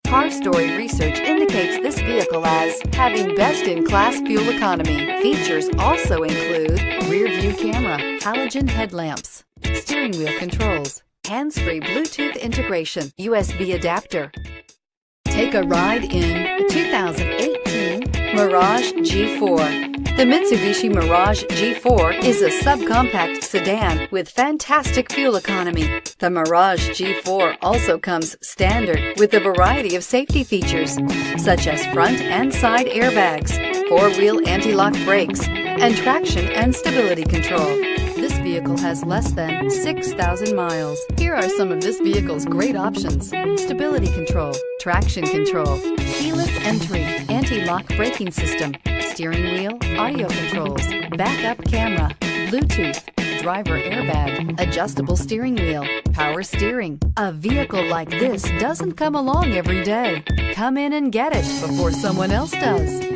Car Story research indicates this vehicle as having best-in-class fuel economy. Features also include rear-view camera, halogen headlamps, steering wheel controls, hands-free Bluetooth integration, USB adapter. Take a ride in the 2018 Mirage G4. The Mitsubishi Mirage G4 is a subcompact sedan with fantastic fuel economy. The Mirage G4 also comes standard with a variety of safety features, such as front and side airbags, four-wheel anti-lock brakes, and traction and stability control. This vehicle has less than 6,000 miles. Here are some of this vehicle's great options: stability control, traction control, keyless entry, anti-lock braking system, steering wheel audio controls, backup camera, Bluetooth, driver airbag, adjustable steering wheel, power steering. A vehicle like this doesn't come along every day. Come in and get it before someone else does.